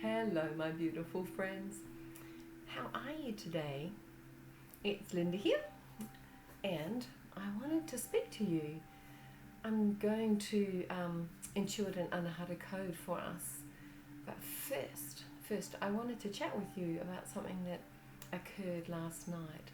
Hello, my beautiful friends. How are you today? It's Linda here, and I wanted to speak to you. I'm going to intuit an Anahata code for us, but first, I wanted to chat with you about something that occurred last night.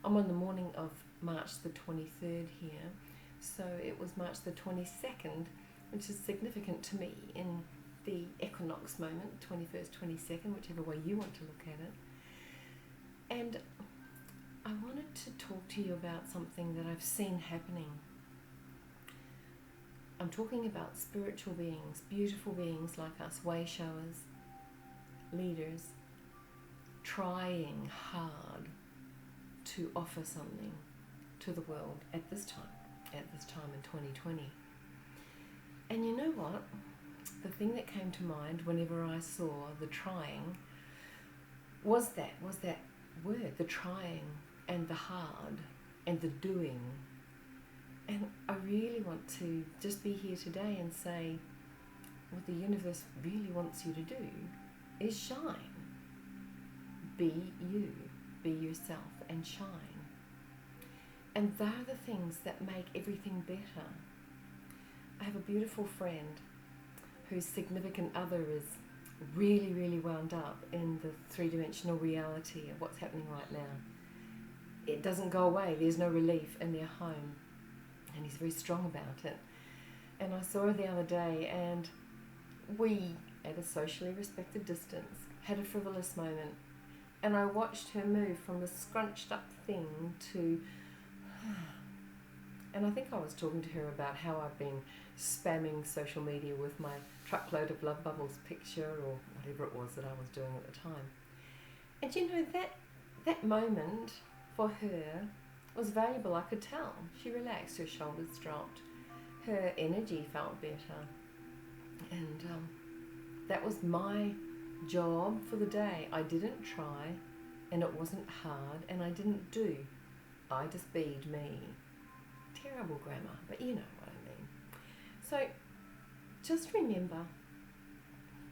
I'm on the morning of March the 23rd here, so it was March the 22nd, which is significant to me in the equinox moment, 21st, 22nd, whichever way you want to look at it. And I wanted to talk to you about something that I've seen happening. I'm talking about spiritual beings, beautiful beings like us, way showers, leaders, trying hard to offer something to the world at this time in 2020. And you know what? The thing that came to mind whenever I saw the trying was that word, the trying and the hard and the doing. And I really want to just be here today and say what the universe really wants you to do is shine. Be you, be yourself and shine. And they're the things that make everything better. I have a beautiful friend whose significant other is really, really wound up in the three-dimensional reality of what's happening right now. It doesn't go away. There's no relief in their home. And he's very strong about it. And I saw her the other day, and we, at a socially respected distance, had a frivolous moment. And I watched her move from the scrunched up thing to... And I think I was talking to her about how I've been spamming social media with my truckload of Love Bubbles picture or whatever it was that I was doing at the time. And you know, that moment for her was valuable, I could tell. She relaxed, her shoulders dropped, her energy felt better. And that was my job for the day. I didn't try, and it wasn't hard, and I didn't do. I just beed me. Terrible grammar, but you know what I mean. So just remember,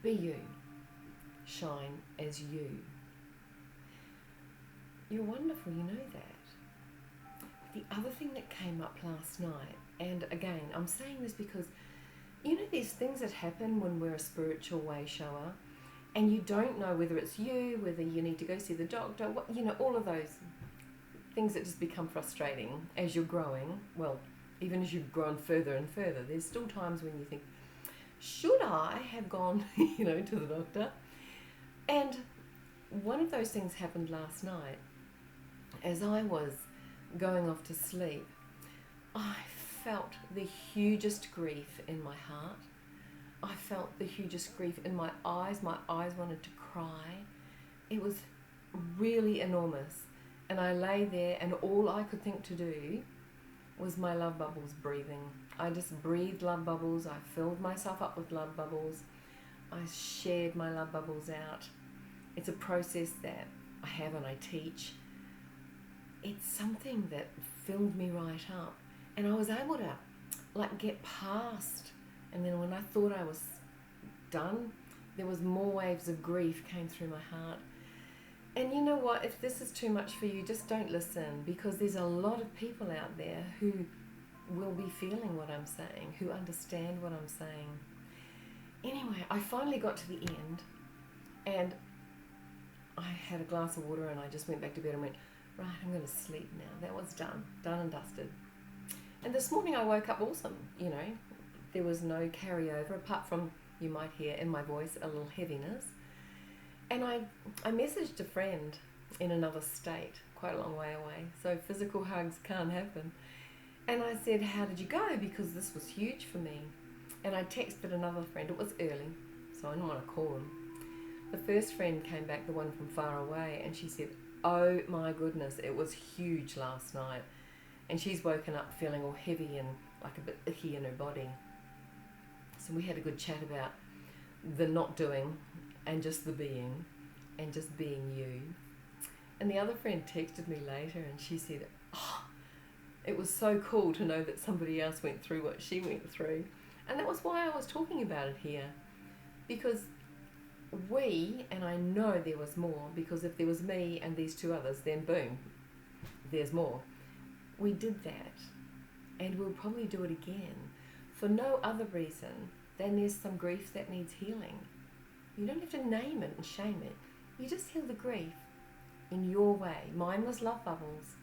be you, shine as you. You're wonderful, you know that. The other thing that came up last night, and again, I'm saying this because, you know, there's things that happen when we're a spiritual way shower, and you don't know whether it's you, whether you need to go see the doctor, what, you know, all of those things that just become frustrating as you're growing. Well, even as you've grown further and further, there's still times when you think, should I have gone, to the doctor? And one of those things happened last night. As I was going off to sleep, I felt the hugest grief in my heart. I felt the hugest grief in my eyes. My eyes wanted to cry. It was really enormous. And I lay there, and all I could think to do was my love bubbles breathing. I just breathed love bubbles. I filled myself up with love bubbles. I shared my love bubbles out. It's a process that I have and I teach. It's something that filled me right up. And I was able to get past. And then when I thought I was done, there was more waves of grief came through my heart. And you know what, if this is too much for you, just don't listen, because there's a lot of people out there who will be feeling what I'm saying, who understand what I'm saying. Anyway, I finally got to the end, and I had a glass of water, and I just went back to bed and went, right, I'm going to sleep now. That was done and dusted. And this morning I woke up awesome, There was no carryover, apart from, you might hear in my voice, a little heaviness. And I messaged a friend in another state, quite a long way away, so physical hugs can't happen. And I said, how did you go? Because this was huge for me. And I texted another friend. It was early, so I didn't want to call him. The first friend came back, the one from far away, and she said, oh my goodness, it was huge last night. And she's woken up feeling all heavy and like a bit icky in her body. So we had a good chat about the not doing and just the being, and just being you. And the other friend texted me later, and she said, oh, it was so cool to know that somebody else went through what she went through. And that was why I was talking about it here, because we, and I know there was more, because if there was me and these two others, then boom, there's more. We did that, and we'll probably do it again for no other reason than there's some grief that needs healing. You don't have to name it and shame it. You just heal the grief in your way. Mine was love bubbles,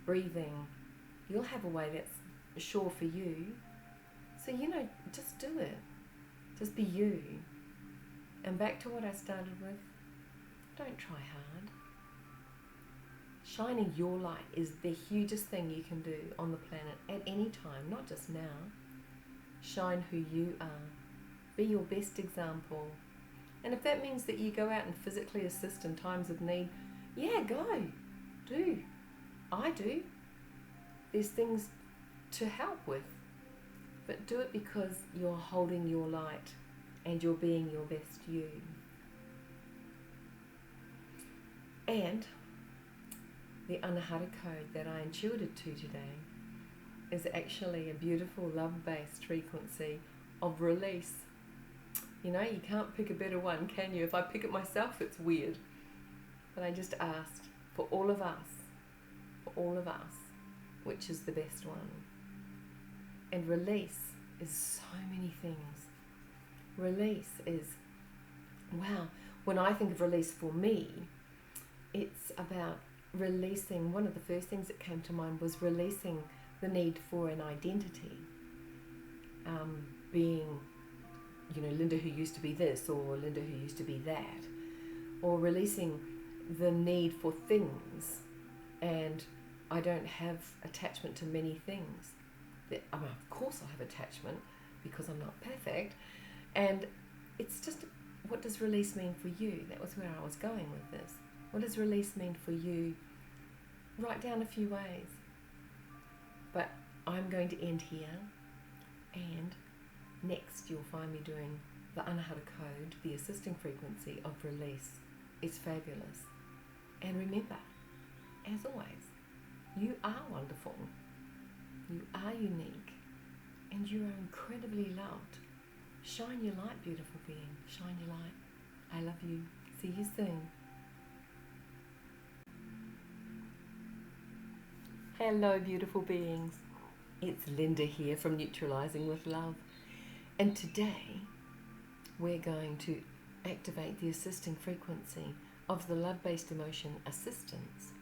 breathing. You'll have a way that's sure for you. So, just do it. Just be you. And back to what I started with, don't try hard. Shining your light is the hugest thing you can do on the planet at any time, not just now. Shine who you are. Be your best example. And if that means that you go out and physically assist in times of need, yeah, go. Do. I do. There's things to help with. But do it because you're holding your light and you're being your best you. And the Anahata Code that I intuited to today is actually a beautiful love-based frequency of release. You can't pick a better one, can you? If I pick it myself, it's weird. But I just asked for all of us, which is the best one. And release is so many things. Release is, wow, when I think of release for me, it's about releasing. One of the first things that came to mind was releasing the need for an identity. Being, Linda who used to be this, or Linda who used to be that. Or releasing the need for things. And I don't have attachment to many things. Of course I have attachment, because I'm not perfect. And it's just, what does release mean for you? That was where I was going with this. What does release mean for you? Write down a few ways. But I'm going to end here, and next you'll find me doing the Anahata Code, the assisting frequency of release. It's fabulous. And remember, as always, you are wonderful. You are unique, and you are incredibly loved. Shine your light, beautiful being. Shine your light. I love you. See you soon. Hello, beautiful beings. It's Linda here from Neutralizing with Love. And today, we're going to activate the assisting frequency of the love-based emotion assistance.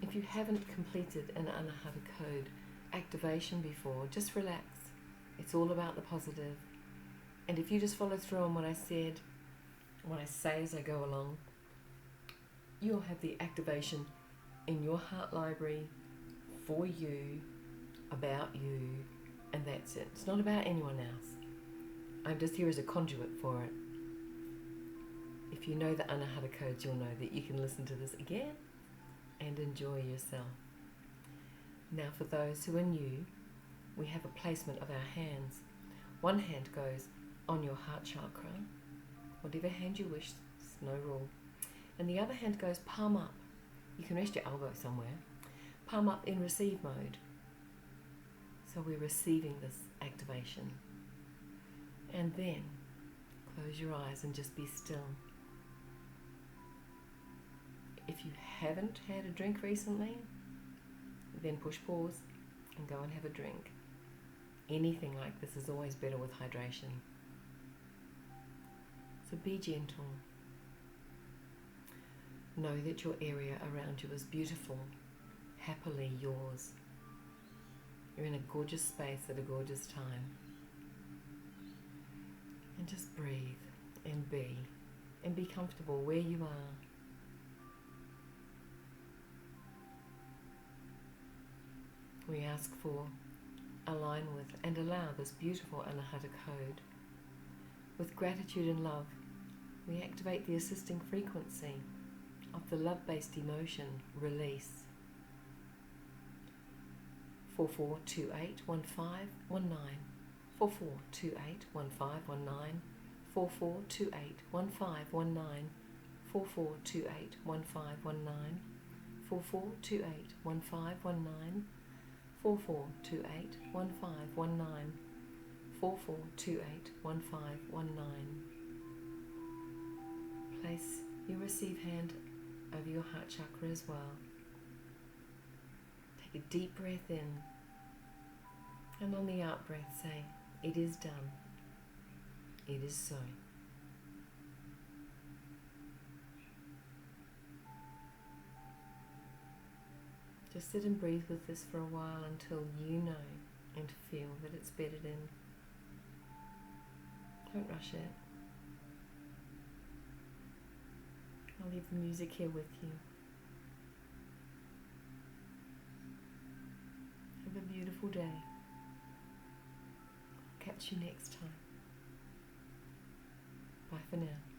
If you haven't completed an Anahata Code activation before, just relax. It's all about the positive. And if you just follow through on what I said, what I say as I go along, you'll have the activation in your heart library for you, about you, and that's it. It's not about anyone else. I'm just here as a conduit for it. If you know the Anahata Codes, you'll know that you can listen to this again and enjoy yourself. Now, for those who are new, we have a placement of our hands. One hand goes on your heart chakra, whatever hand you wish, there's no rule. And the other hand goes palm up. You can rest your elbow somewhere. Palm up in receive mode. So we're receiving this activation. And then close your eyes and just be still. If you haven't had a drink recently, then push pause and go and have a drink. Anything like this is always better with hydration. So be gentle. Know that your area around you is beautiful, happily yours. You're in a gorgeous space at a gorgeous time. And just breathe and be comfortable where you are. We ask for, align with, and allow this beautiful Anahata Code. With gratitude and love, we activate the assisting frequency of the love-based emotion release. 44281519, 44281519, 44281519, 44281519, 44281519, 44281519, 44281519. Place your receive hand over your heart chakra as well. Take a deep breath in, and on the out breath say, it is done. It is so. Just sit and breathe with this for a while until you know and feel that it's bedded in. Don't rush it. I'll leave the music here with you. Have a beautiful day. Catch you next time. Bye for now.